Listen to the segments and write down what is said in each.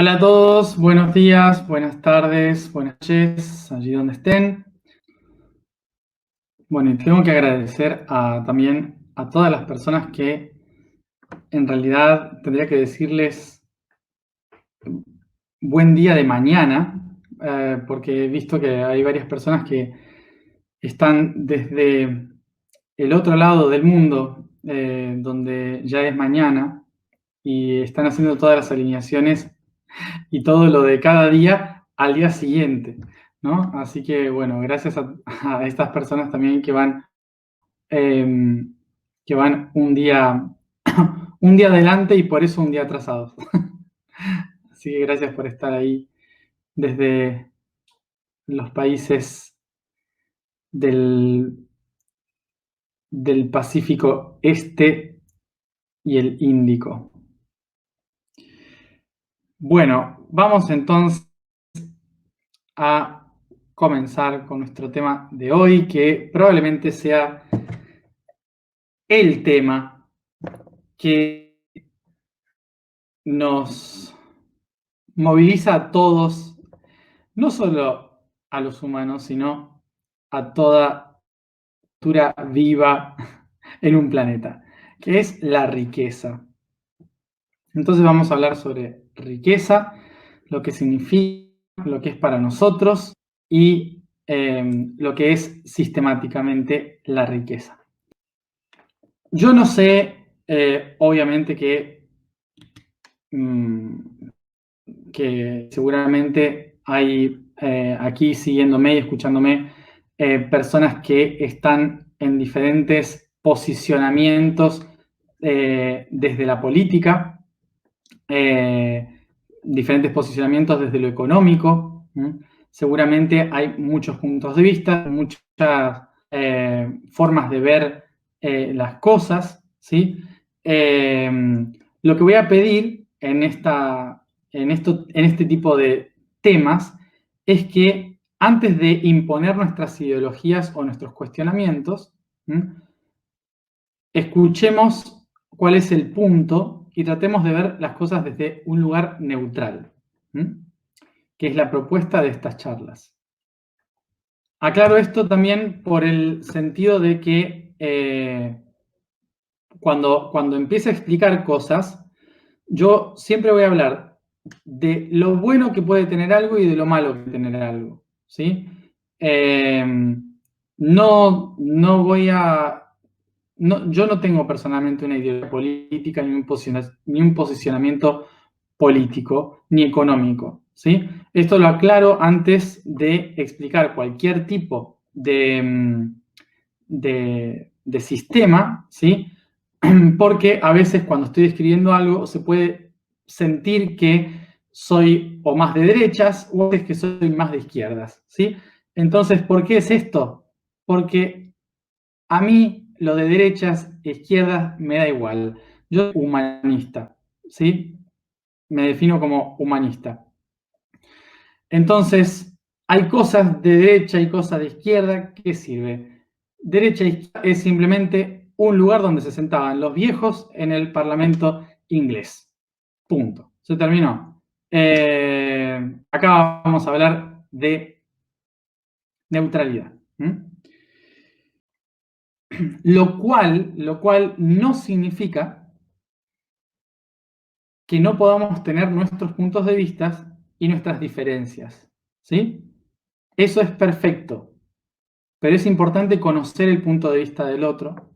Hola a todos, buenos días, buenas tardes, buenas noches, allí donde estén. Bueno, y tengo que agradecer también a todas las personas que en realidad tendría que decirles buen día de mañana, porque he visto que hay varias personas que están desde el otro lado del mundo, donde ya es mañana, y están haciendo todas las alineaciones y todo lo de cada día al día siguiente, ¿no? Así que, bueno, gracias a estas personas también que van un día, un día adelante y por eso un día atrasados. Así que gracias por estar ahí desde los países del, del Pacífico Este y el Índico. Bueno, vamos entonces a comenzar con nuestro tema de hoy, que probablemente sea el tema que nos moviliza a todos, no solo a los humanos, sino a toda criatura viva en un planeta, que es la riqueza. Entonces vamos a hablar sobre riqueza, lo que significa, lo que es para nosotros y lo que es sistemáticamente la riqueza. Yo no sé, obviamente que seguramente hay aquí siguiéndome y escuchándome personas que están en diferentes posicionamientos desde la política, diferentes posicionamientos desde lo económico. Seguramente hay muchos puntos de vista, muchas formas de ver las cosas, ¿sí? Lo que voy a pedir en este tipo de temas es que antes de imponer nuestras ideologías o nuestros cuestionamientos, escuchemos cuál es el punto y tratemos de ver las cosas desde un lugar neutral, que es la propuesta de estas charlas. Aclaro esto también por el sentido de que cuando empiece a explicar cosas, yo siempre voy a hablar de lo bueno que puede tener algo y de lo malo que puede tener algo, ¿sí? No voy a... yo no tengo personalmente una ideología política ni un posicionamiento político ni económico, ¿sí? Esto lo aclaro antes de explicar cualquier tipo de sistema, ¿sí? Porque a veces cuando estoy describiendo algo se puede sentir que soy o más de derechas o a veces que soy más de izquierdas, ¿sí? Entonces, ¿por qué es esto? Porque a mí lo de derechas e izquierdas me da igual. Yo soy humanista, ¿sí? Me defino como humanista. Entonces, hay cosas de derecha y cosas de izquierda. ¿Qué sirve? Derecha e izquierda es simplemente un lugar donde se sentaban los viejos en el Parlamento inglés. Punto. Se terminó. Acá vamos a hablar de neutralidad. Lo cual no significa que no podamos tener nuestros puntos de vista y nuestras diferencias, ¿sí? Eso es perfecto, pero es importante conocer el punto de vista del otro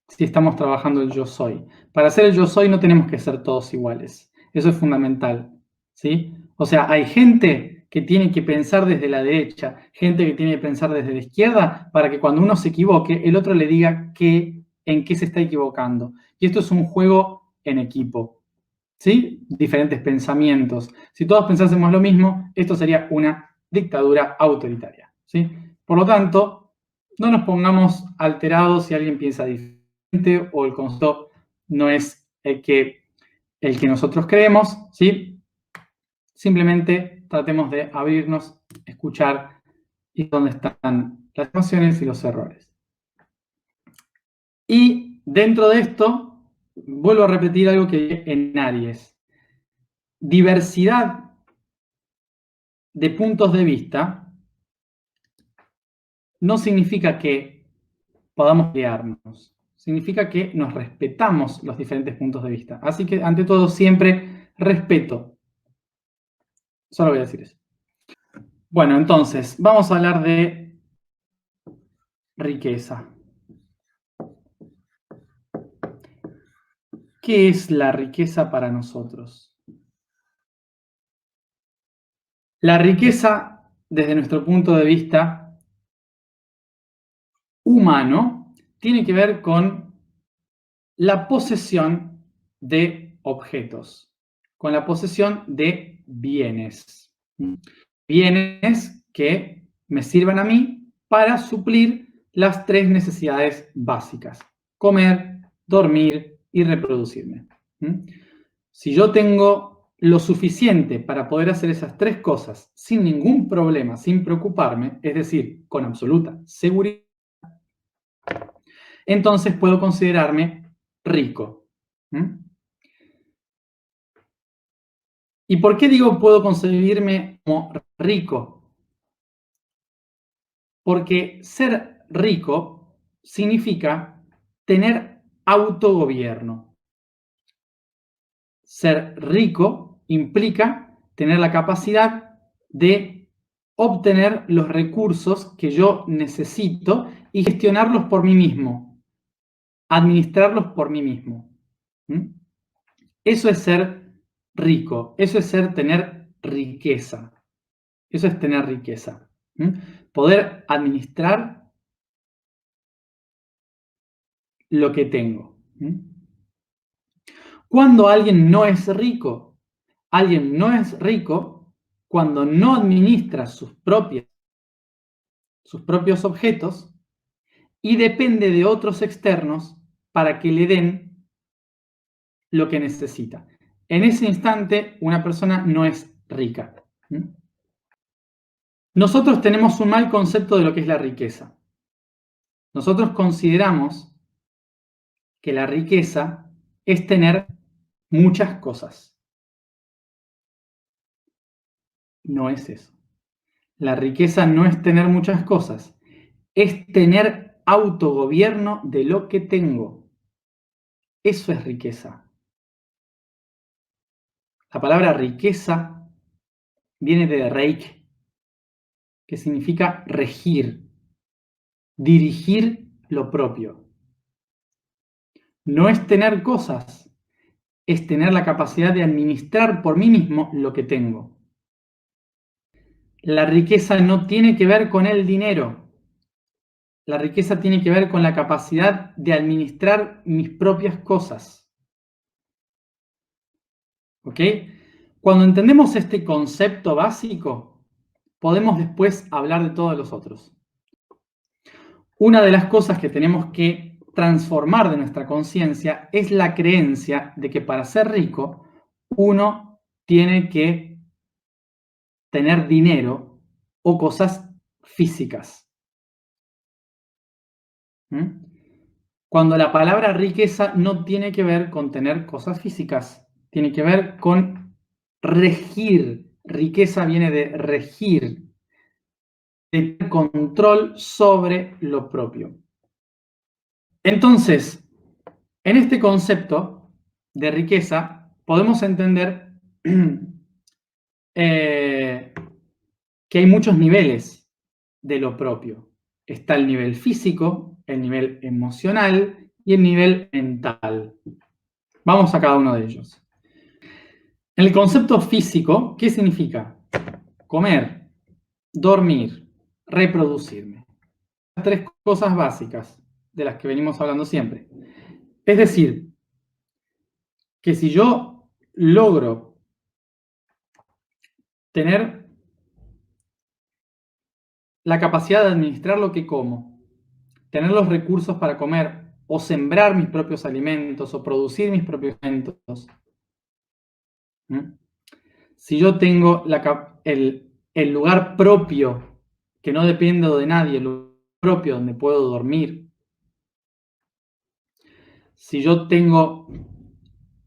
si estamos trabajando el yo soy. Para hacer el yo soy no tenemos que ser todos iguales, eso es fundamental, ¿sí? O sea, hay gente que tiene que pensar desde la derecha, gente que tiene que pensar desde la izquierda, para que cuando uno se equivoque, el otro le diga en qué se está equivocando. Y esto es un juego en equipo, ¿sí? Diferentes pensamientos. Si todos pensásemos lo mismo, esto sería una dictadura autoritaria, ¿sí? Por lo tanto, no nos pongamos alterados si alguien piensa diferente o el concepto no es el que nosotros creemos, ¿sí? Simplemente tratemos de abrirnos, escuchar y dónde están las emociones y los errores. Y dentro de esto, vuelvo a repetir algo que en Aries. diversidad de puntos de vista no significa que podamos pelearnos, significa que nos respetamos los diferentes puntos de vista. Así que, ante todo, siempre respeto. Solo voy a decir eso. Bueno, entonces, vamos a hablar de riqueza. ¿Qué es la riqueza para nosotros? La riqueza, desde nuestro punto de vista humano, tiene que ver con la posesión de objetos, con la posesión de bienes. Bienes que me sirvan a mí para suplir las tres necesidades básicas: comer, dormir y reproducirme. Si yo tengo lo suficiente para poder hacer esas tres cosas sin ningún problema, sin preocuparme, es decir, con absoluta seguridad, entonces puedo considerarme rico. ¿Y por qué digo puedo concebirme como rico? Porque ser rico significa tener autogobierno. Ser rico implica tener la capacidad de obtener los recursos que yo necesito y gestionarlos por mí mismo, administrarlos por mí mismo. Eso es ser rico, eso es tener riqueza, eso es tener riqueza. Poder administrar lo que tengo. Cuando alguien no es rico, alguien no es rico cuando no administra sus propios objetos y depende de otros externos para que le den lo que necesita. En ese instante, una persona no es rica. Nosotros tenemos un mal concepto de lo que es la riqueza. Nosotros consideramos que la riqueza es tener muchas cosas. No es eso. La riqueza no es tener muchas cosas, es tener autogobierno de lo que tengo. Eso es riqueza. La palabra riqueza viene de reik, que significa regir, dirigir lo propio. No es tener cosas, es tener la capacidad de administrar por mí mismo lo que tengo. La riqueza no tiene que ver con el dinero. La riqueza tiene que ver con la capacidad de administrar mis propias cosas. ¿Ok? Cuando entendemos este concepto básico, podemos después hablar de todos los otros. Una de las cosas que tenemos que transformar de nuestra conciencia es la creencia de que para ser rico, uno tiene que tener dinero o cosas físicas. Cuando la palabra riqueza no tiene que ver con tener cosas físicas, tiene que ver con regir. Riqueza viene de regir, de tener control sobre lo propio. Entonces, en este concepto de riqueza podemos entender que hay muchos niveles de lo propio. Está el nivel físico, el nivel emocional y el nivel mental. Vamos a cada uno de ellos. En el concepto físico, ¿qué significa? Comer, dormir, reproducirme. Las tres cosas básicas de las que venimos hablando siempre. Es decir, que si yo logro tener la capacidad de administrar lo que como, tener los recursos para comer, o sembrar mis propios alimentos, o producir mis propios alimentos, si yo tengo el lugar propio, que no dependo de nadie, el lugar propio donde puedo dormir, si yo tengo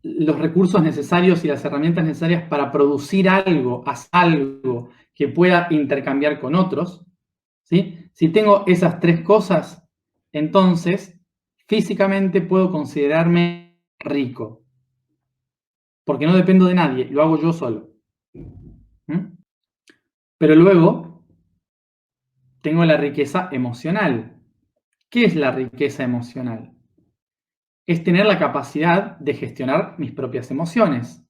los recursos necesarios y las herramientas necesarias para producir algo, hacer algo que pueda intercambiar con otros, ¿sí? Si tengo esas tres cosas, entonces físicamente puedo considerarme rico, porque no dependo de nadie, lo hago yo solo. ¿Mm? Pero luego tengo la riqueza emocional. ¿Qué es la riqueza emocional? Es tener la capacidad de gestionar mis propias emociones.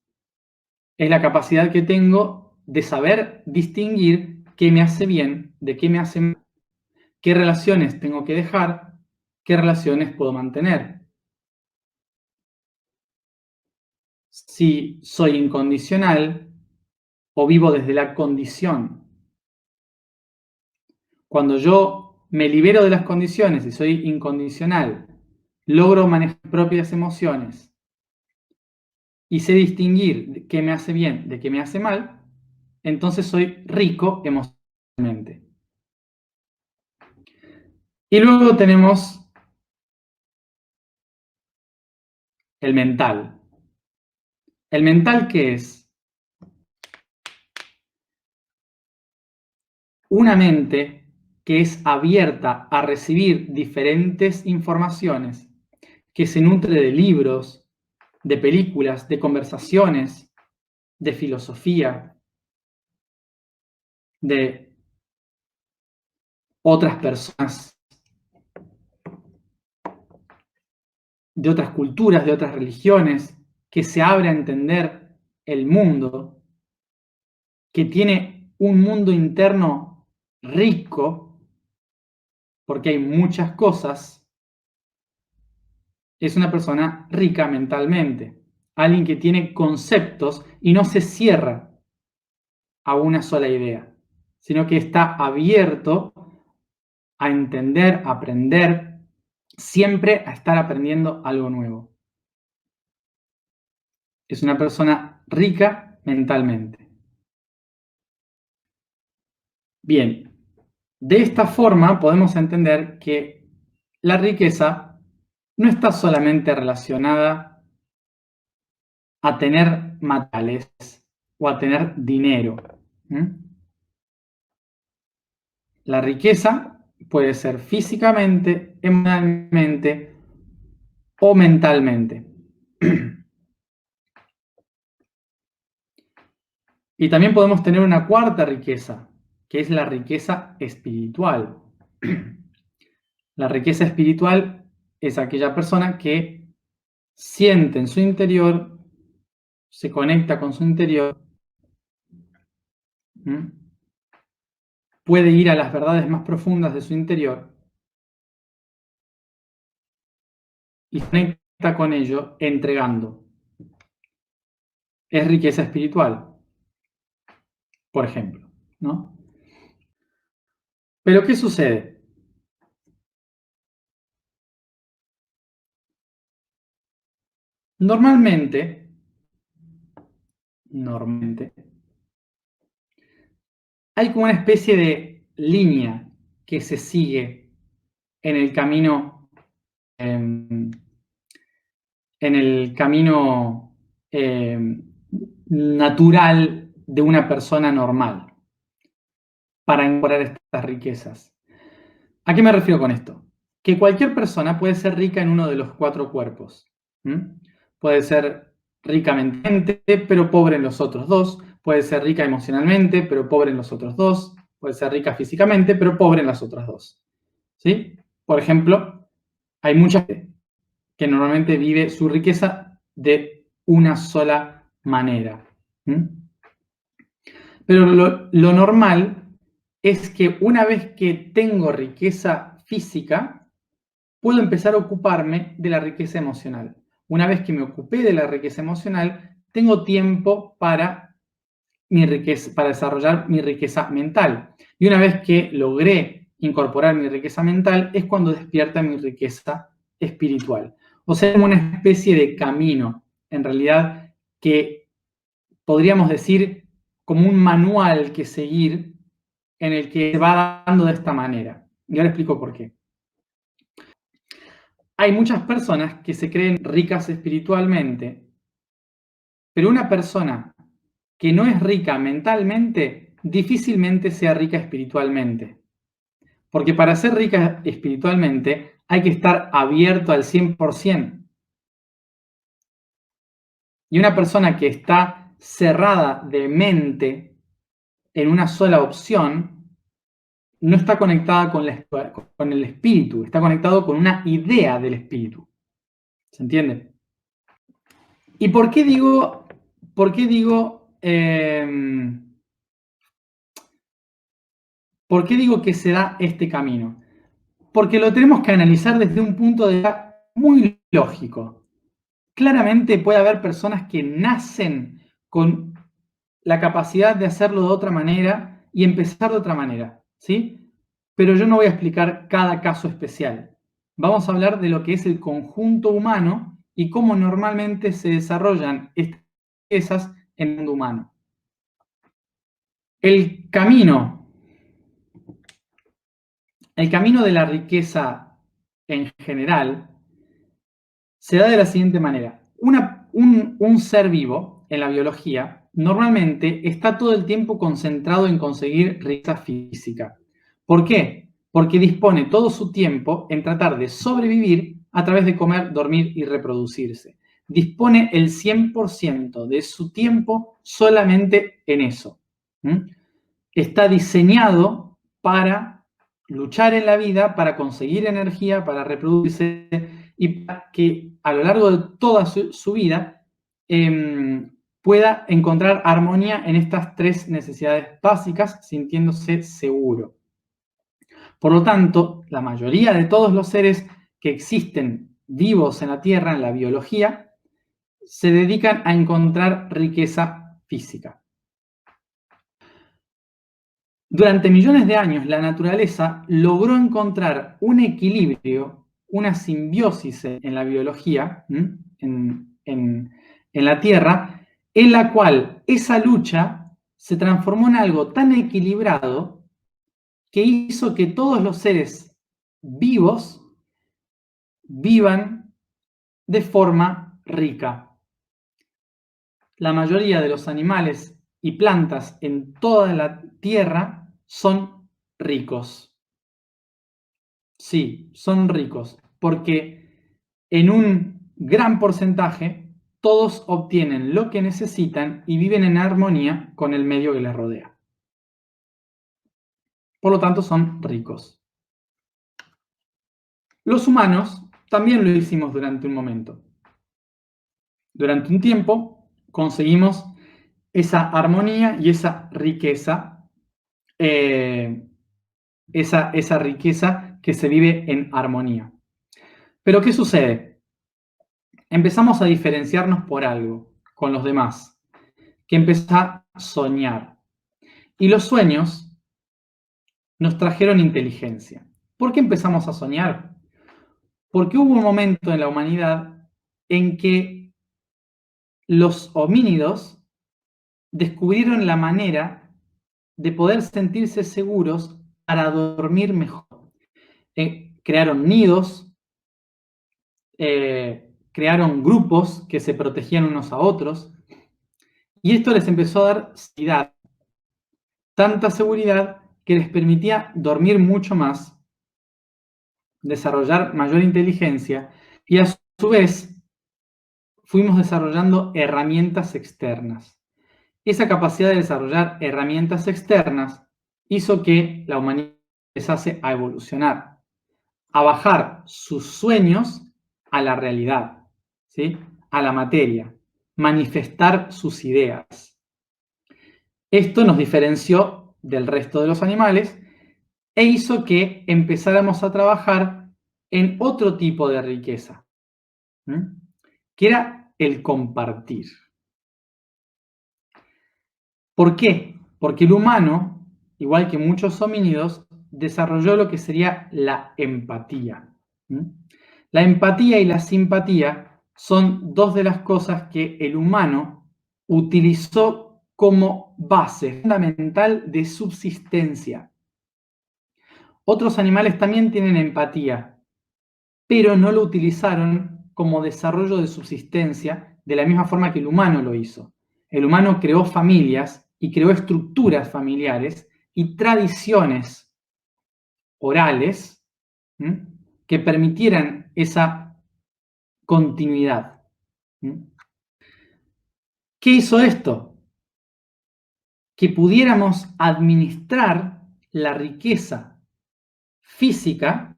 Es la capacidad que tengo de saber distinguir qué me hace bien de qué me hace mal, qué relaciones tengo que dejar, qué relaciones puedo mantener. Si soy incondicional o vivo desde la condición. Cuando yo me libero de las condiciones y soy incondicional, logro manejar mis propias emociones y sé distinguir qué me hace bien de qué me hace mal, entonces soy rico emocionalmente. Y luego tenemos el mental. ¿El mental qué es? Una mente que es abierta a recibir diferentes informaciones, que se nutre de libros, de películas, de conversaciones, de filosofía, de otras personas, de otras culturas, de otras religiones, que se abre a entender el mundo, que tiene un mundo interno rico, porque hay muchas cosas, es una persona rica mentalmente, alguien que tiene conceptos y no se cierra a una sola idea, sino que está abierto a entender, a aprender, siempre a estar aprendiendo algo nuevo. Es una persona rica mentalmente. Bien, de esta forma podemos entender que la riqueza no está solamente relacionada a tener materiales o a tener dinero. La riqueza puede ser físicamente, emocionalmente o mentalmente. Y también podemos tener una cuarta riqueza, que es la riqueza espiritual. La riqueza espiritual es aquella persona que siente en su interior, se conecta con su interior, puede ir a las verdades más profundas de su interior y se conecta con ello entregando. Es riqueza espiritual, por ejemplo, ¿no? Pero ¿qué sucede? Normalmente, hay como una especie de línea que se sigue en el camino, en el camino natural de una persona normal para encontrar estas riquezas. ¿A qué me refiero con esto? Que cualquier persona puede ser rica en uno de los cuatro cuerpos. Puede ser rica mentalmente, pero pobre en los otros dos. Puede ser rica emocionalmente, pero pobre en los otros dos. Puede ser rica físicamente, pero pobre en las otras dos. ¿Sí? Por ejemplo, hay mucha gente que normalmente vive su riqueza de una sola manera. Pero lo normal es que una vez que tengo riqueza física, puedo empezar a ocuparme de la riqueza emocional. Una vez que me ocupé de la riqueza emocional, tengo tiempo para desarrollar mi riqueza mental. Y una vez que logré incorporar mi riqueza mental, es cuando despierta mi riqueza espiritual. O sea, es como una especie de camino, en realidad, que podríamos decir como un manual que seguir en el que se va dando de esta manera. Y ahora explico por qué. Hay muchas personas que se creen ricas espiritualmente Pero una persona que no es rica mentalmente, difícilmente sea rica espiritualmente. Porque para ser rica espiritualmente hay que estar abierto al 100%. Y una persona que está cerrada de mente en una sola opción, no está conectada con el espíritu, está conectado con una idea del espíritu. ¿Se entiende? ¿Y por qué digo que se da este camino? Porque lo tenemos que analizar desde un punto de vista muy lógico. Claramente puede haber personas que nacen con la capacidad de hacerlo de otra manera y empezar de otra manera, ¿sí? Pero yo no voy a explicar cada caso especial. Vamos a hablar de lo que es el conjunto humano y cómo normalmente se desarrollan estas riquezas en el mundo humano. El camino de la riqueza en general se da de la siguiente manera. Un ser vivo en la biología normalmente está todo el tiempo concentrado en conseguir riqueza física. ¿Por qué? Porque dispone todo su tiempo en tratar de sobrevivir a través de comer, dormir y reproducirse. Dispone el 100% de su tiempo solamente en eso. Está diseñado para luchar en la vida, para conseguir energía, para reproducirse y para que a lo largo de toda su vida pueda encontrar armonía en estas tres necesidades básicas, sintiéndose seguro. Por lo tanto, la mayoría de todos los seres que existen vivos en la Tierra, en la biología, se dedican a encontrar riqueza física. Durante millones de años, la naturaleza logró encontrar un equilibrio, una simbiosis en la biología, en la Tierra, en la cual esa lucha se transformó en algo tan equilibrado que hizo que todos los seres vivos vivan de forma rica. La mayoría de los animales y plantas en toda la Tierra son ricos. Sí, son ricos, porque en un gran porcentaje todos obtienen lo que necesitan y viven en armonía con el medio que les rodea. Por lo tanto, son ricos. Los humanos también lo hicimos durante un momento. Durante un tiempo conseguimos esa armonía y esa riqueza, esa riqueza que se vive en armonía. Pero ¿qué sucede? Empezamos a diferenciarnos por algo con los demás, que empezó a soñar. Y los sueños nos trajeron inteligencia. ¿Por qué empezamos a soñar? Porque hubo un momento en la humanidad en que los homínidos descubrieron la manera de poder sentirse seguros para dormir mejor. Crearon nidos, crearon grupos que se protegían unos a otros, y esto les empezó a dar seguridad, tanta seguridad que les permitía dormir mucho más, desarrollar mayor inteligencia, y a su vez fuimos desarrollando herramientas externas. Esa capacidad de desarrollar herramientas externas hizo que la humanidad empezase a evolucionar, a bajar sus sueños a la realidad, ¿sí? A la materia, manifestar sus ideas. Esto nos diferenció del resto de los animales e hizo que empezáramos a trabajar en otro tipo de riqueza, que era el compartir. ¿Por qué? Porque el humano, igual que muchos homínidos, desarrolló lo que sería la empatía. La empatía y la simpatía son dos de las cosas que el humano utilizó como base fundamental de subsistencia. Otros animales también tienen empatía, pero no lo utilizaron como desarrollo de subsistencia de la misma forma que el humano lo hizo. El humano creó familias y creó estructuras familiares y tradiciones orales, ¿m?, que permitieran esa continuidad. ¿M? ¿Qué hizo esto? Que pudiéramos administrar la riqueza física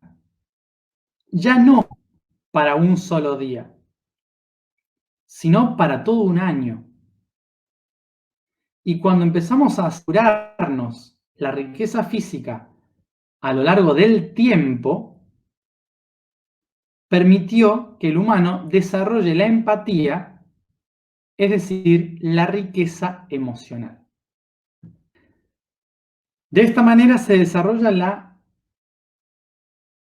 ya no para un solo día, sino para todo un año. Y cuando empezamos a asegurarnos la riqueza física a lo largo del tiempo, permitió que el humano desarrolle la empatía, es decir, la riqueza emocional. De esta manera se desarrollan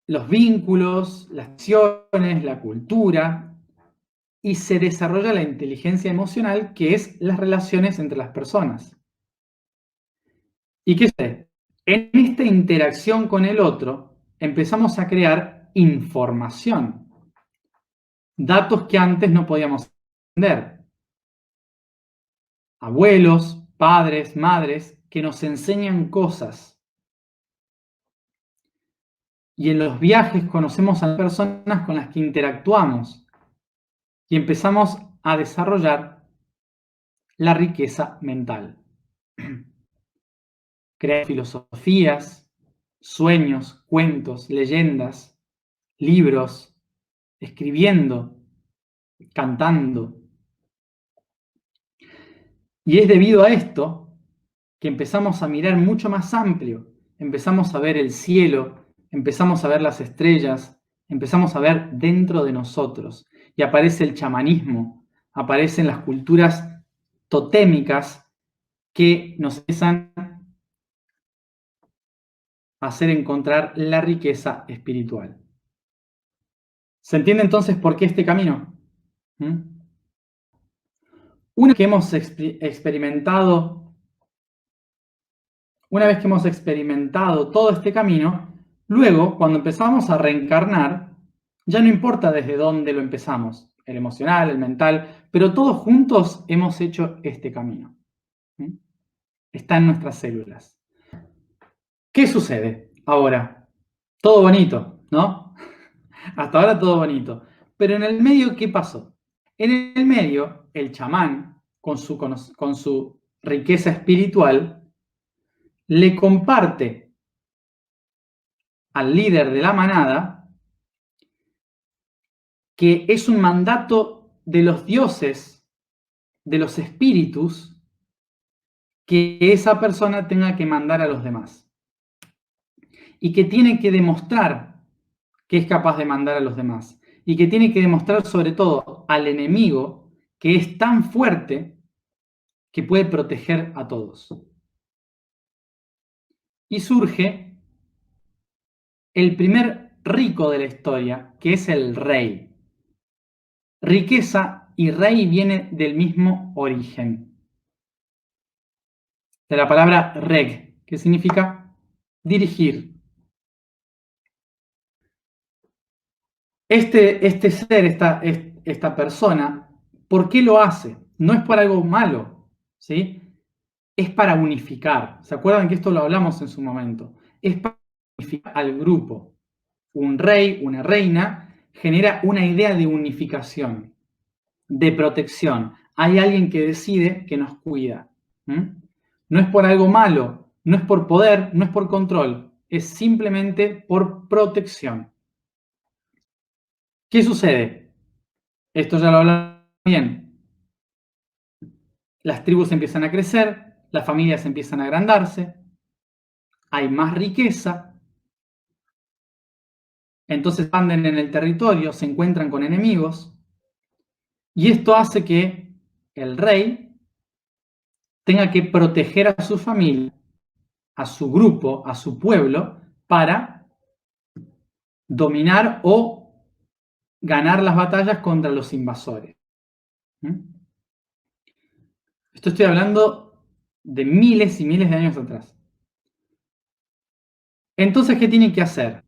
los vínculos, las acciones, la cultura, y se desarrolla la inteligencia emocional, que es las relaciones entre las personas. ¿Y qué sucede? En esta interacción con el otro empezamos a crear información, datos que antes no podíamos entender. Abuelos, padres, madres que nos enseñan cosas. Y en los viajes conocemos a las personas con las que interactuamos y empezamos a desarrollar la riqueza mental. Crear filosofías, sueños, cuentos, leyendas, libros, escribiendo, cantando. Y es debido a esto que empezamos a mirar mucho más amplio, empezamos a ver el cielo, empezamos a ver las estrellas, empezamos a ver dentro de nosotros. Y aparece el chamanismo, aparecen las culturas totémicas que nos empiezan a hacer encontrar la riqueza espiritual. ¿Se entiende entonces por qué este camino? Una vez que hemos experimentado todo este camino, luego, cuando empezamos a reencarnar, ya no importa desde dónde lo empezamos, el emocional, el mental, pero todos juntos hemos hecho este camino. Está en nuestras células. ¿Qué sucede ahora? Todo bonito, ¿no? Hasta ahora todo bonito. Pero en el medio, ¿qué pasó? En el medio, el chamán, con su riqueza espiritual, le comparte al líder de la manada que es un mandato de los dioses, de los espíritus, que esa persona tenga que mandar a los demás. Y que tiene que demostrar que es capaz de mandar a los demás. Y que tiene que demostrar sobre todo al enemigo que es tan fuerte que puede proteger a todos. Y surge el primer rico de la historia, que es el rey. Riqueza y rey viene del mismo origen, de la palabra reg, que significa dirigir. Este ser, esta persona, ¿por qué lo hace? No es por algo malo, ¿sí? Es para unificar. ¿Se acuerdan que esto lo hablamos en su momento? Es para unificar al grupo. Un rey, una reina, genera una idea de unificación, de protección. Hay alguien que decide que nos cuida. No es por algo malo, no es por poder, no es por control, es simplemente por protección. ¿Qué sucede? Esto ya lo hablamos bien. Las tribus empiezan a crecer, las familias empiezan a agrandarse, hay más riqueza, entonces anden en el territorio, se encuentran con enemigos, y esto hace que el rey tenga que proteger a su familia, a su grupo, a su pueblo, para dominar o ganar las batallas contra los invasores. Esto estoy hablando de miles y miles de años atrás. Entonces, ¿qué tienen que hacer?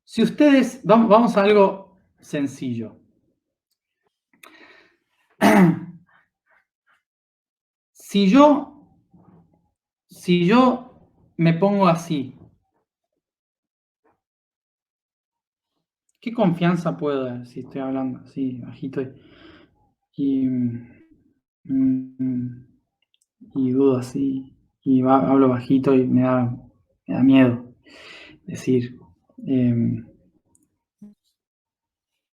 Si ustedes, vamos a algo sencillo. Si yo me pongo así, ¿qué confianza puedo dar si estoy hablando así, bajito y, y dudo así, y hablo bajito y me da miedo decir?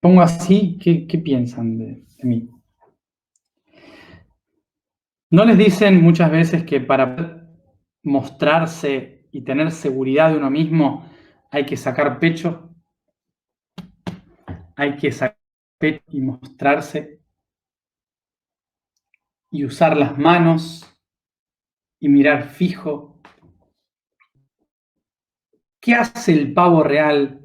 Pongo así, ¿qué piensan de mí? ¿No les dicen muchas veces que para mostrarse y tener seguridad de uno mismo hay que sacar pecho? Hay que sacar pecho y mostrarse y usar las manos y mirar fijo. ¿Qué hace el pavo real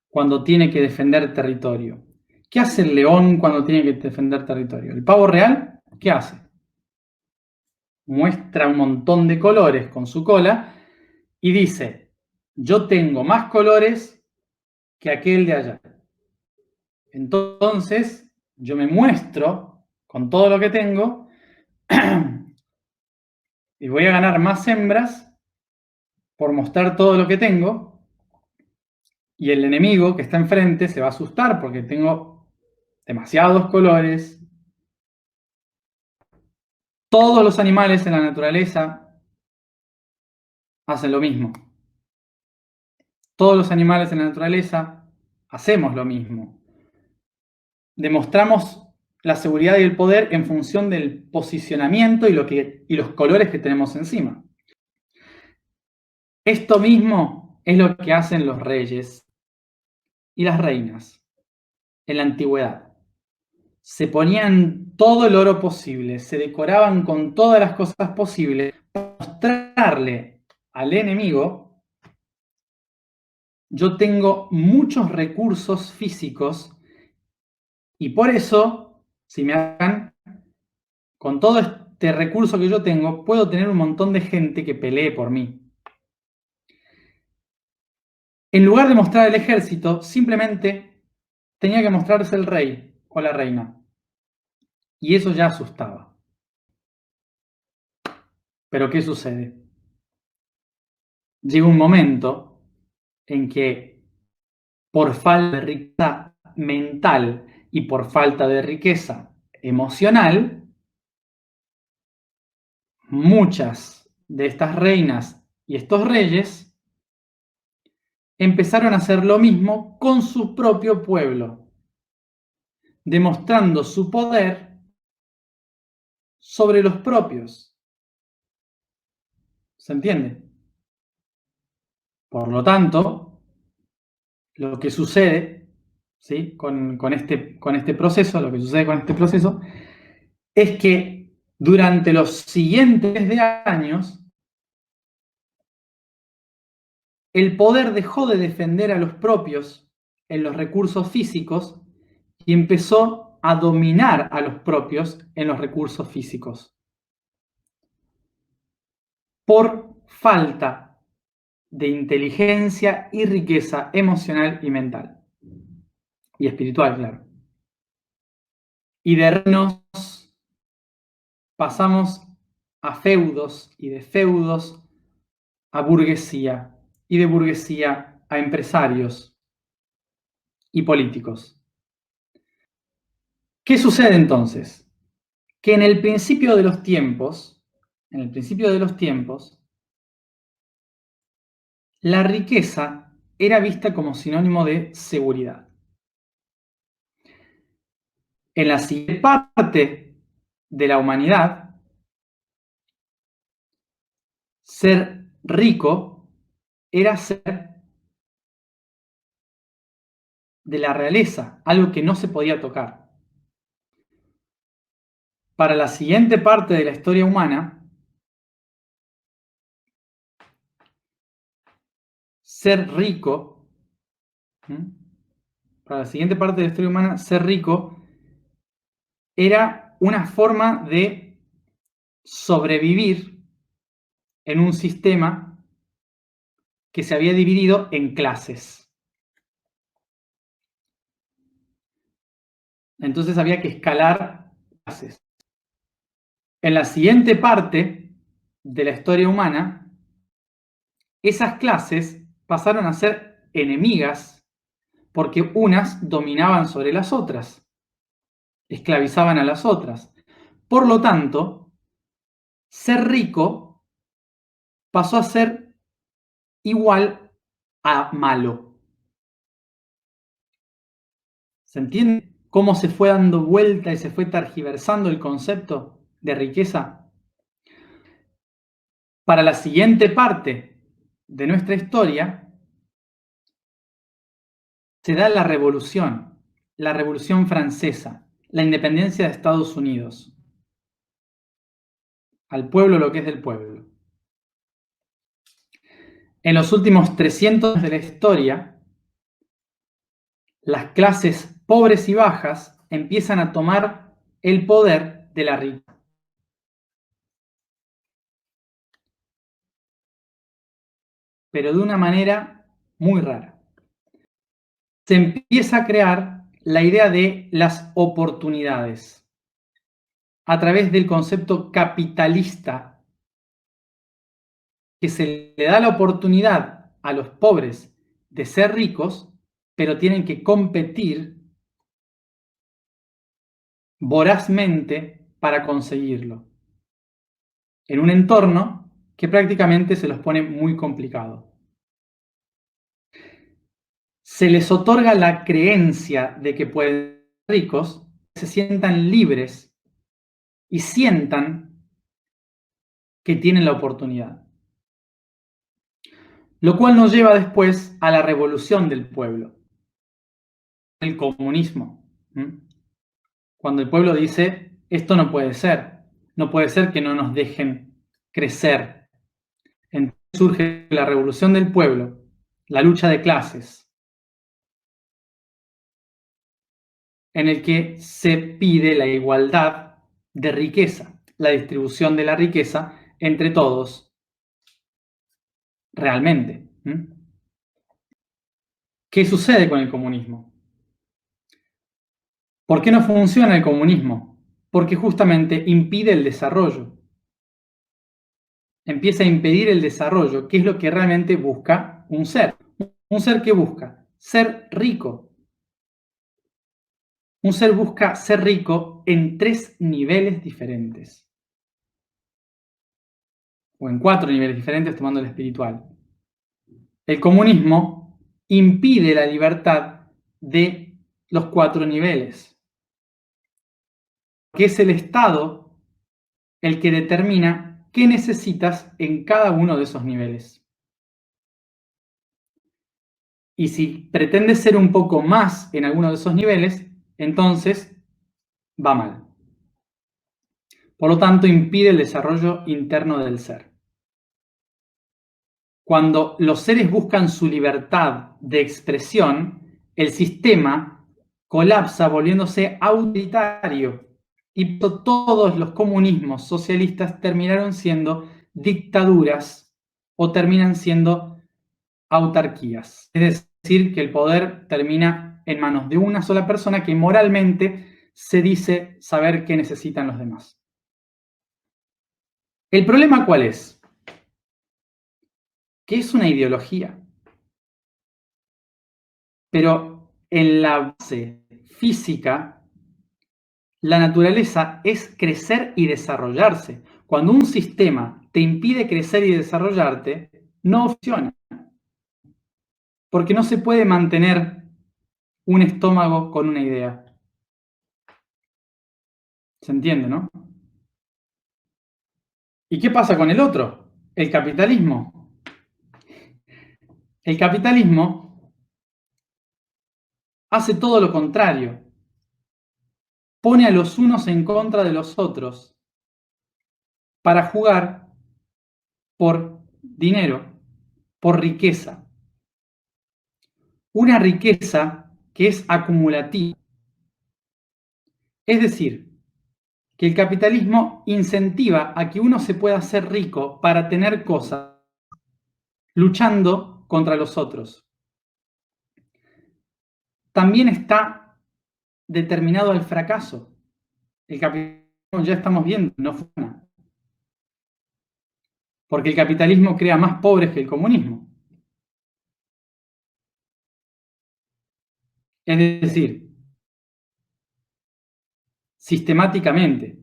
cuando tiene que defender territorio? ¿Qué hace el león cuando tiene que defender territorio? El pavo real, ¿qué hace? Muestra un montón de colores con su cola y dice, yo tengo más colores que aquel de allá. Entonces, yo me muestro con todo lo que tengo y voy a ganar más hembras por mostrar todo lo que tengo, y el enemigo que está enfrente se va a asustar porque tengo demasiados colores. Todos los animales en la naturaleza hacen lo mismo. Todos los animales en la naturaleza hacemos lo mismo. Demostramos la seguridad y el poder en función del posicionamiento y los colores que tenemos encima. Esto mismo es lo que hacen los reyes y las reinas en la antigüedad. Se ponían todo el oro posible, se decoraban con todas las cosas posibles para mostrarle al enemigo: yo tengo muchos recursos físicos y por eso, si me hagan, con todo este recurso que yo tengo, puedo tener un montón de gente que pelee por mí. En lugar de mostrar el ejército, simplemente tenía que mostrarse el rey o la reina. Y eso ya asustaba. Pero ¿qué sucede? Llega un momento en que por falta de riqueza mental y por falta de riqueza emocional, muchas de estas reinas y estos reyes empezaron a hacer lo mismo con su propio pueblo, demostrando su poder sobre los propios. ¿Se entiende? Por lo tanto, lo que sucede, ¿sí?, con este proceso, lo que sucede con este proceso, es que durante los siguientes años, el poder dejó de defender a los propios en los recursos físicos y empezó a dominar a los propios en los recursos físicos. Por falta de inteligencia y riqueza emocional y mental. Y espiritual, claro. Y de reinos pasamos a feudos, y de feudos a burguesía, y de burguesía a empresarios y políticos. ¿Qué sucede entonces? Que en el principio de los tiempos, la riqueza era vista como sinónimo de seguridad. En la siguiente parte de la humanidad, ser rico era ser de la realeza, algo que no se podía tocar. Para la siguiente parte de la historia humana, ser rico, para la siguiente parte de la historia humana, ser rico era una forma de sobrevivir en un sistema que se había dividido en clases. Entonces había que escalar clases. En la siguiente parte de la historia humana, esas clases pasaron a ser enemigas porque unas dominaban sobre las otras, esclavizaban a las otras. Por lo tanto, ser rico pasó a ser igual a malo. ¿Se entiende cómo se fue dando vuelta y se fue tergiversando el concepto de riqueza? Para la siguiente parte de nuestra historia, se da la Revolución Francesa, la independencia de Estados Unidos. Al pueblo lo que es del pueblo. En los últimos 300 años de la historia, las clases pobres y bajas empiezan a tomar el poder de la riqueza. Pero de una manera muy rara. Se empieza a crear la idea de las oportunidades a través del concepto capitalista, que se le da la oportunidad a los pobres de ser ricos, pero tienen que competir vorazmente para conseguirlo, en un entorno que prácticamente se los pone muy complicado. Se les otorga la creencia de que pueden ser ricos, se sientan libres y sientan que tienen la oportunidad. Lo cual nos lleva después a la revolución del pueblo, el comunismo. Cuando el pueblo dice, esto no puede ser que no nos dejen crecer. Entonces surge la revolución del pueblo, la lucha de clases, en el que se pide la igualdad de riqueza, la distribución de la riqueza entre todos, realmente. ¿Qué sucede con el comunismo? ¿Por qué no funciona el comunismo? Porque justamente impide el desarrollo. Empieza a impedir el desarrollo, que es lo que realmente busca un ser. Un ser que busca ser rico. Un ser busca ser rico en 3 niveles diferentes. O en 4 niveles diferentes, tomando el espiritual. El comunismo impide la libertad de los 4 niveles. Que es el Estado el que determina qué necesitas en cada uno de esos niveles. Y si pretendes ser un poco más en alguno de esos niveles, entonces va mal. Por lo tanto, impide el desarrollo interno del ser. Cuando los seres buscan su libertad de expresión, el sistema colapsa volviéndose autoritario y todos los comunismos socialistas terminaron siendo dictaduras o terminan siendo autarquías. Es decir, que el poder termina en manos de una sola persona que moralmente se dice saber qué necesitan los demás. ¿El problema cuál es? Que es una ideología. Pero en la base física, la naturaleza es crecer y desarrollarse. Cuando un sistema te impide crecer y desarrollarte, no funciona. Porque no se puede mantener un estómago con una idea. ¿Se entiende, no? ¿Y qué pasa con el otro? El capitalismo. El capitalismo hace todo lo contrario. Pone a los unos en contra de los otros para jugar por dinero, por riqueza. Una riqueza que es acumulativa. Es decir, que el capitalismo incentiva a que uno se pueda hacer rico para tener cosas, luchando contra los otros. También está determinado al fracaso. el capitalismo ya estamos viendo, no funciona. Porque el capitalismo crea más pobres que el comunismo. Es decir, sistemáticamente,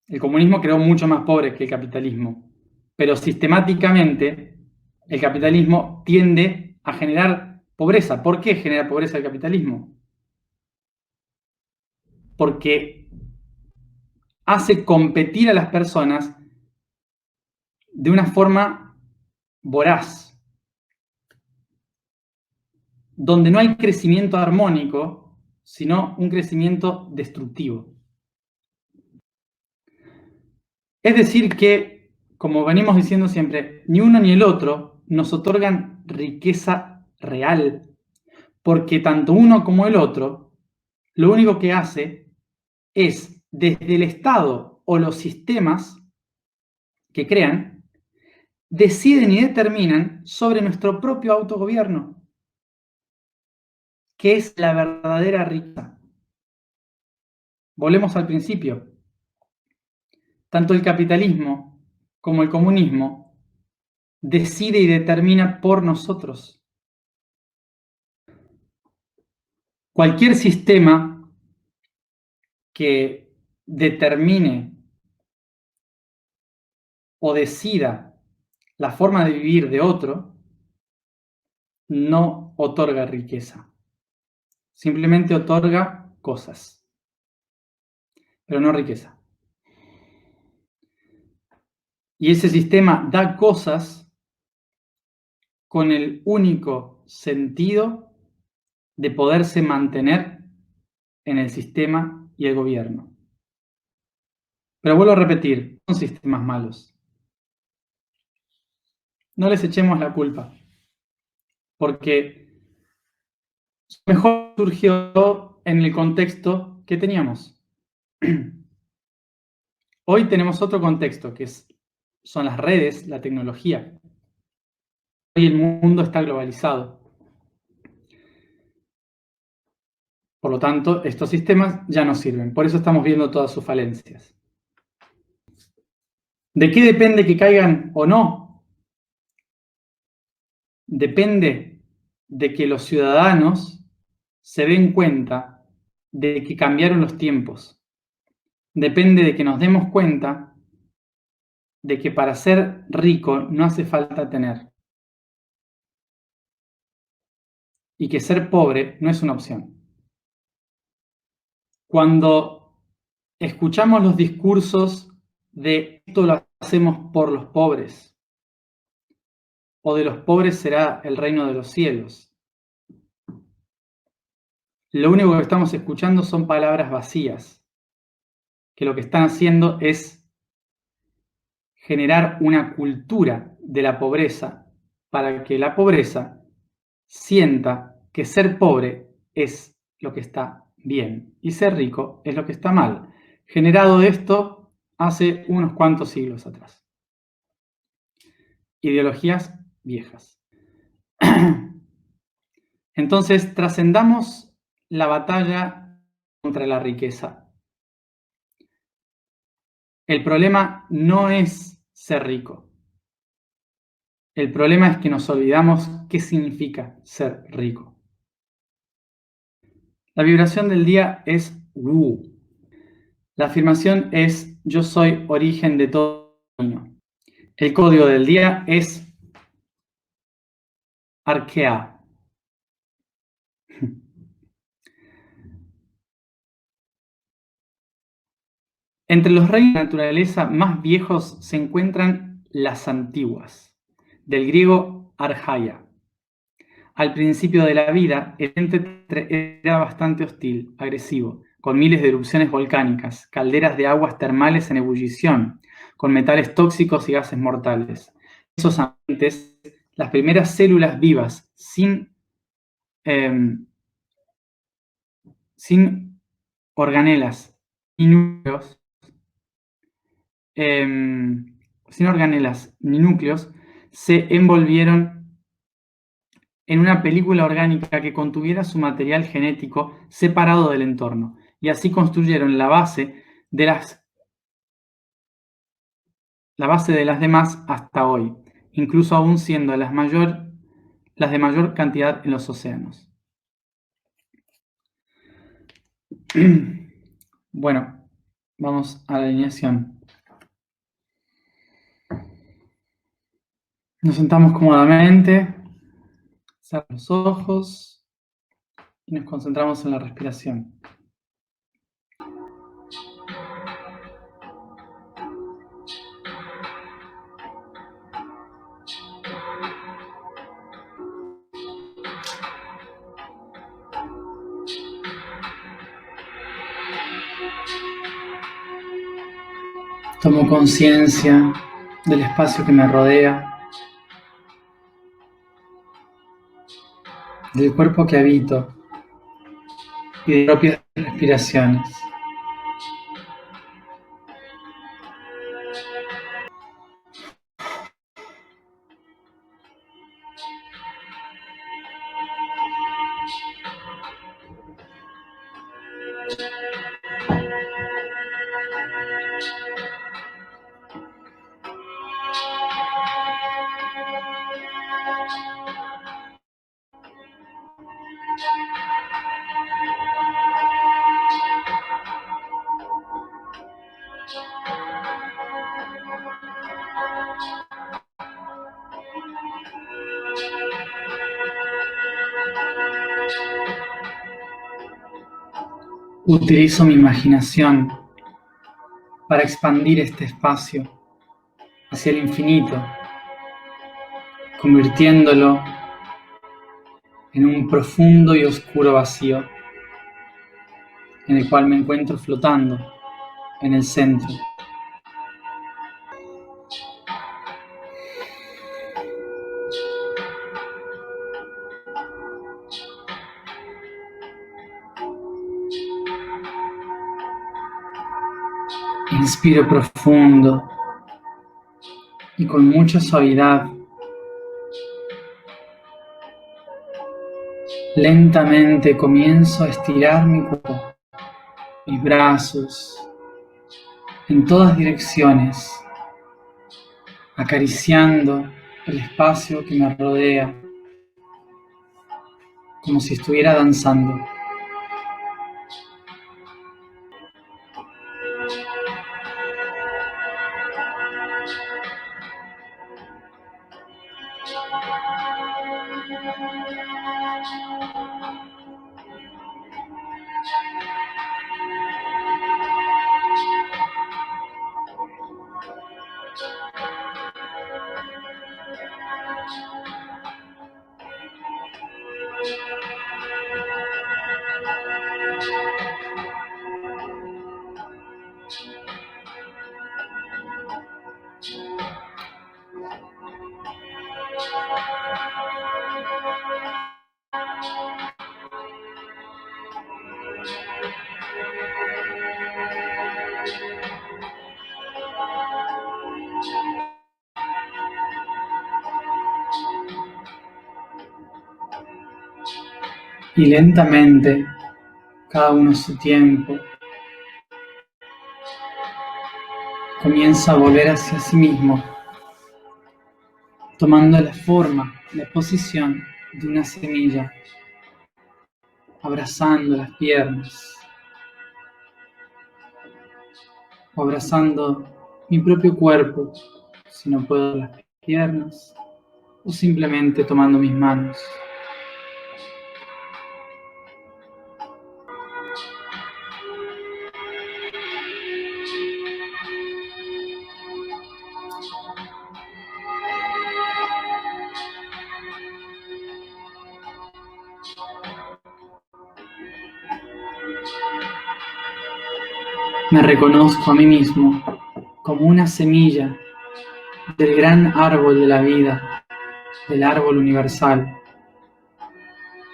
el comunismo creó mucho más pobres que el capitalismo, pero sistemáticamente el capitalismo tiende a generar pobreza. ¿Por qué genera pobreza el capitalismo? Porque hace competir a las personas de una forma voraz, donde no hay crecimiento armónico, sino un crecimiento destructivo. Es decir que, como venimos diciendo siempre, ni uno ni el otro nos otorgan riqueza real, porque tanto uno como el otro lo único que hace es, desde el Estado o los sistemas que crean, deciden y determinan sobre nuestro propio autogobierno, que es la verdadera riqueza. Volvemos al principio. Tanto el capitalismo como el comunismo decide y determina por nosotros. Cualquier sistema que determine o decida la forma de vivir de otro no otorga riqueza. Simplemente otorga cosas, pero no riqueza. Y ese sistema da cosas con el único sentido de poderse mantener en el sistema y el gobierno. Pero vuelvo a repetir, son sistemas malos. No les echemos la culpa, porque mejor surgió en el contexto que teníamos. Hoy tenemos otro contexto, que son las redes, la tecnología. Hoy el mundo está globalizado. Por lo tanto, estos sistemas ya no sirven. Por eso estamos viendo todas sus falencias. ¿De qué depende que caigan o no? Depende de que los ciudadanos se den cuenta de que cambiaron los tiempos. Depende de que nos demos cuenta de que para ser rico no hace falta tener. Y que ser pobre no es una opción. Cuando escuchamos los discursos de esto lo hacemos por los pobres, o de los pobres será el reino de los cielos, lo único que estamos escuchando son palabras vacías, que lo que están haciendo es generar una cultura de la pobreza para que la pobreza sienta que ser pobre es lo que está bien y ser rico es lo que está mal. Generado esto hace unos cuantos siglos atrás. Ideologías viejas. Entonces, trascendamos la batalla contra la riqueza. El problema no es ser rico. El problema es que nos olvidamos qué significa ser rico. La vibración del día es Wu. La afirmación es yo soy origen de todo camino. El código del día es Arquea. Entre los reinos de la naturaleza más viejos se encuentran las antiguas, del griego archaia. Al principio de la vida, el ente era bastante hostil, agresivo, con miles de erupciones volcánicas, calderas de aguas termales en ebullición, con metales tóxicos y gases mortales. Esos ambientes, las primeras células vivas, sin organelas ni núcleos, se envolvieron en una película orgánica que contuviera su material genético separado del entorno, y así construyeron la base la base de las demás hasta hoy, incluso aún siendo las de mayor cantidad en los océanos. Bueno, vamos a la alineación. Nos sentamos cómodamente, cerramos los ojos y nos concentramos en la respiración. Tomo conciencia del espacio que me rodea, del cuerpo que habito y de propias respiraciones. Utilizo mi imaginación para expandir este espacio hacia el infinito, convirtiéndolo en un profundo y oscuro vacío, en el cual me encuentro flotando en el centro. Inspiro profundo y con mucha suavidad. Lentamente comienzo a estirar mi cuerpo, mis brazos, en todas direcciones, acariciando el espacio que me rodea, como si estuviera danzando. Y lentamente, cada uno a su tiempo, comienza a volver hacia sí mismo, tomando la forma, la posición de una semilla, abrazando las piernas, o abrazando mi propio cuerpo, si no puedo las piernas, o simplemente tomando mis manos. Me reconozco a mí mismo como una semilla del gran árbol de la vida, del árbol universal,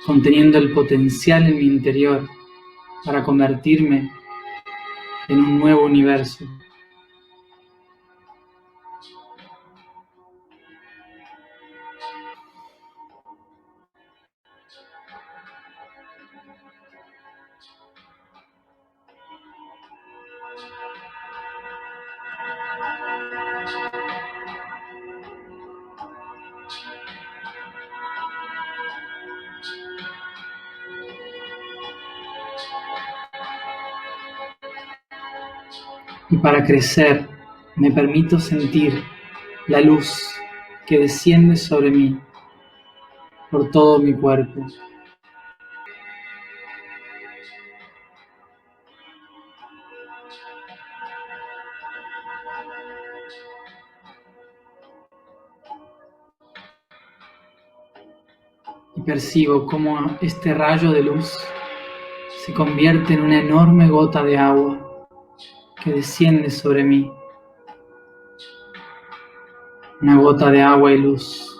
conteniendo el potencial en mi interior para convertirme en un nuevo universo. Y para crecer, me permito sentir la luz que desciende sobre mí por todo mi cuerpo. Y percibo cómo este rayo de luz se convierte en una enorme gota de agua que desciende sobre mí. Una gota de agua y luz.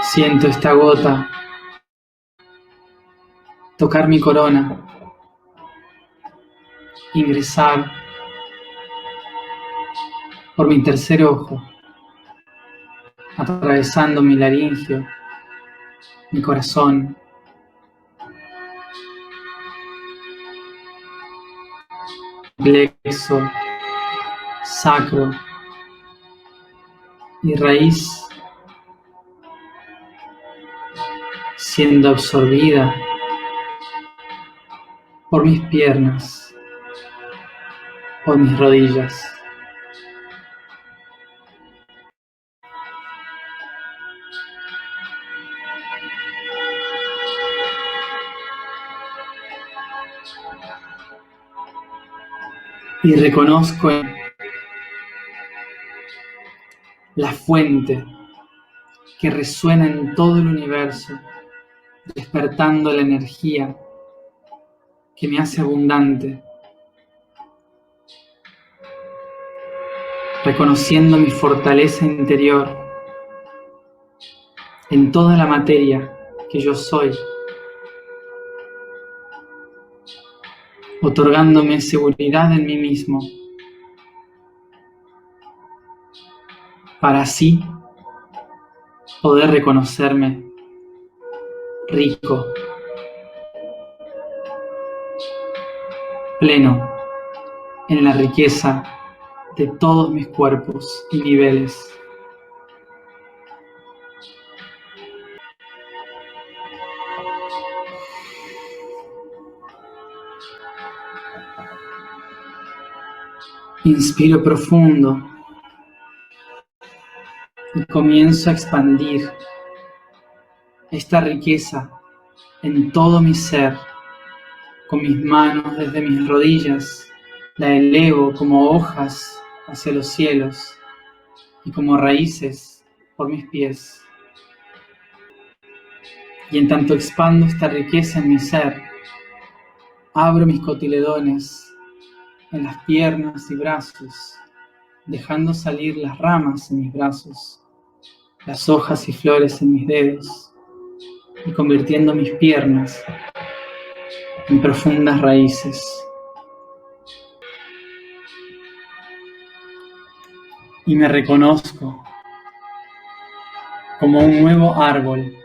Siento esta gota tocar mi corona, ingresar por mi tercer ojo, atravesando mi laringio, mi corazón, plexo, sacro y raíz, siendo absorbida por mis piernas, por mis rodillas. Y reconozco la fuente que resuena en todo el universo, despertando la energía que me hace abundante, reconociendo mi fortaleza interior en toda la materia que yo soy, otorgándome seguridad en mí mismo, para así poder reconocerme rico, pleno en la riqueza de todos mis cuerpos y niveles. Inspiro profundo y comienzo a expandir esta riqueza en todo mi ser. Con mis manos desde mis rodillas la elevo como hojas hacia los cielos y como raíces por mis pies. Y en tanto expando esta riqueza en mi ser, abro mis cotiledones en las piernas y brazos, dejando salir las ramas en mis brazos, las hojas y flores en mis dedos, y convirtiendo mis piernas en profundas raíces. Y me reconozco como un nuevo árbol,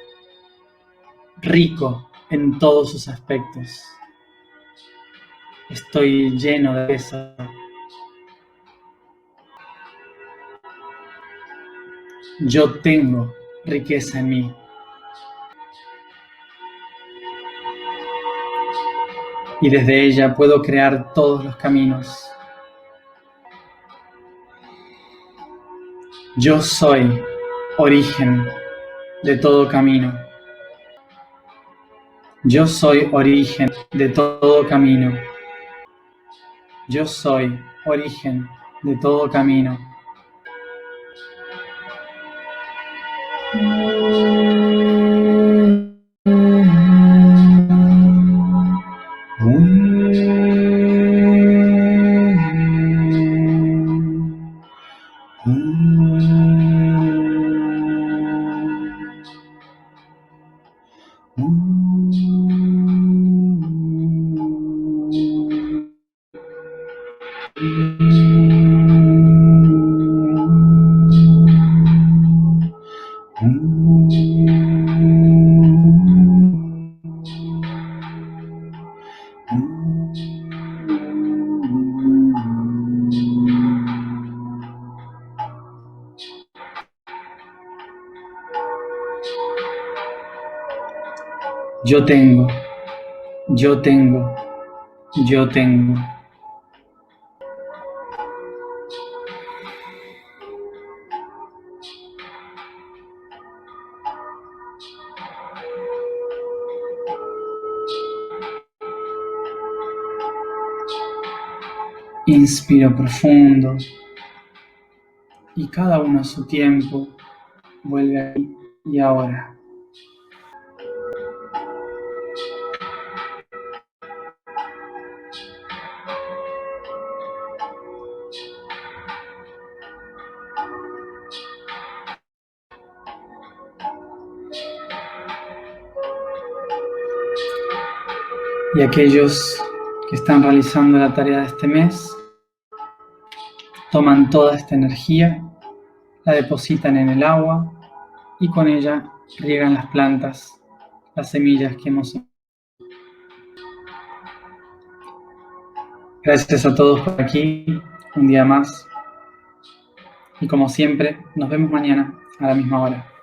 rico en todos sus aspectos. Estoy lleno de eso. Yo tengo riqueza en mí. Y desde ella puedo crear todos los caminos. Yo soy origen de todo camino. Yo soy origen de todo camino. Yo soy origen de todo camino. Yo tengo, yo tengo, yo tengo. Inspiro profundo y cada uno a su tiempo vuelve aquí y ahora. Y aquellos que están realizando la tarea de este mes, toman toda esta energía, la depositan en el agua y con ella riegan las plantas, las semillas que hemos. Gracias a todos por aquí, un día más. Y como siempre, nos vemos mañana a la misma hora.